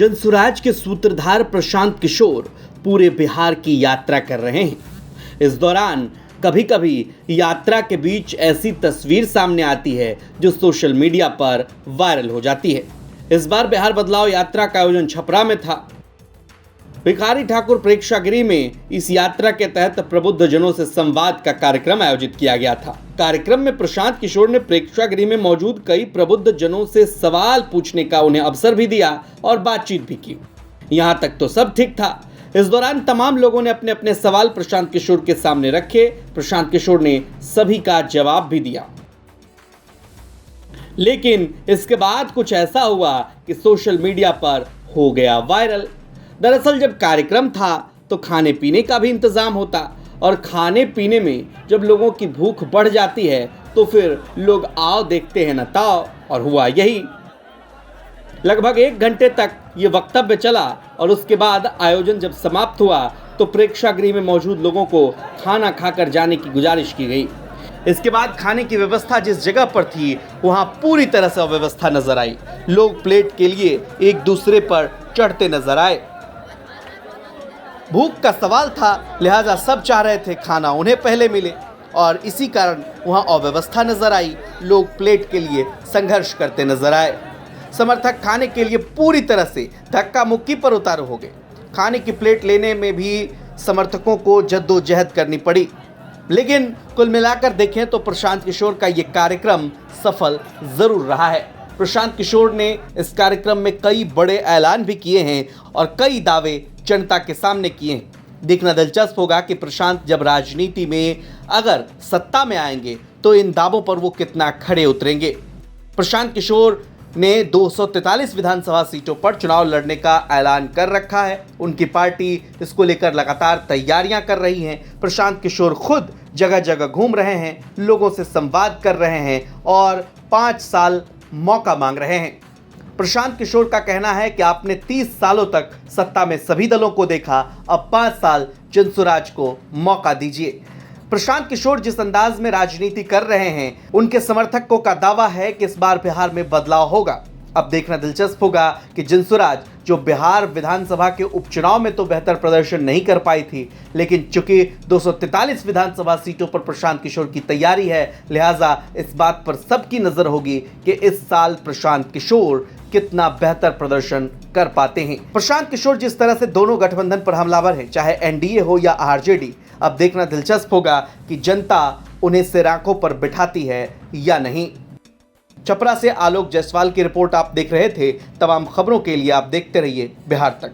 जनसुराज के सूत्रधार प्रशांत किशोर पूरे बिहार की यात्रा कर रहे हैं। इस दौरान कभी कभी यात्रा के बीच ऐसी तस्वीर सामने आती है जो सोशल मीडिया पर वायरल हो जाती है। इस बार बिहार बदलाव यात्रा का आयोजन छपरा में था। भिखारी ठाकुर प्रेक्षागृह में इस यात्रा के तहत प्रबुद्ध जनों से संवाद का कार्यक्रम आयोजित किया गया था। कार्यक्रम में प्रशांत किशोर ने प्रेक्षागृह में मौजूद कई प्रबुद्ध जनों से सवाल पूछने का उन्हें अवसर भी दिया और बातचीत भी की। यहाँ तक तो सब ठीक था। इस दौरान तमाम लोगों ने अपने अपने सवाल प्रशांत किशोर के सामने रखे। प्रशांत किशोर ने सभी का जवाब भी दिया, लेकिन इसके बाद कुछ ऐसा हुआ कि सोशल मीडिया पर हो गया वायरल। दरअसल जब कार्यक्रम था तो खाने पीने का भी इंतजाम होता, और खाने पीने में जब लोगों की भूख बढ़ जाती है तो फिर लोग आओ देखते हैं न ताओ, और हुआ यही। लगभग 1 घंटे तक ये वक्तव्य चला और उसके बाद आयोजन जब समाप्त हुआ तो प्रेक्षागृह में मौजूद लोगों को खाना खाकर जाने की गुजारिश की गई। इसके बाद खाने की व्यवस्था जिस जगह पर थी वहां पूरी तरह से अव्यवस्था नजर आई। लोग प्लेट के लिए एक दूसरे पर चढ़ते नजर आए। भूख का सवाल था, लिहाजा सब चाह रहे थे खाना उन्हें पहले मिले, और इसी कारण वहां अव्यवस्था नजर आई। लोग प्लेट के लिए संघर्ष करते नजर आए। समर्थक खाने के लिए पूरी तरह से धक्का मुक्की पर उतारू हो गए। खाने की प्लेट लेने में भी समर्थकों को जद्दोजहद करनी पड़ी। लेकिन कुल मिलाकर देखें तो प्रशांत किशोर का ये कार्यक्रम सफल जरूर रहा है। प्रशांत किशोर ने इस कार्यक्रम में कई बड़े ऐलान भी किए हैं और कई दावे जनता के सामने किए हैं। देखना दिलचस्प होगा कि प्रशांत जब राजनीति में अगर सत्ता में आएंगे तो इन दावों पर वो कितना खड़े उतरेंगे। प्रशांत किशोर ने 243 विधानसभा सीटों पर चुनाव लड़ने का ऐलान कर रखा है। उनकी पार्टी इसको लेकर लगातार तैयारियां कर रही है। प्रशांत किशोर खुद जगह जगह घूम रहे हैं, लोगों से संवाद कर रहे हैं और 5 साल मौका मांग रहे हैं। प्रशांत किशोर का कहना है कि आपने 30 सालों तक सत्ता में सभी दलों को देखा, अब 5 साल जनसुराज को मौका दीजिए। प्रशांत किशोर जिस अंदाज में राजनीति कर रहे हैं, उनके समर्थकों का दावा है कि इस बार बिहार में बदलाव होगा। अब देखना दिलचस्प होगा कि जनसुराज जो बिहार विधानसभा के उपचुनाव में तो बेहतर प्रदर्शन नहीं कर पाई थी, लेकिन चूंकि 243 विधानसभा सीटों पर प्रशांत किशोर की तैयारी है, लिहाजा इस बात पर सबकी नजर होगी कि इस साल प्रशांत किशोर कितना बेहतर प्रदर्शन कर पाते हैं। प्रशांत किशोर जिस तरह से दोनों गठबंधन पर हमलावर हैं, चाहे एनडीए हो या आरजेडी, अब देखना दिलचस्प होगा कि जनता उन्हें सिर आंखों पर बिठाती है या नहीं। छपरा से आलोक जायसवाल की रिपोर्ट आप देख रहे थे। तमाम खबरों के लिए आप देखते रहिए बिहार तक।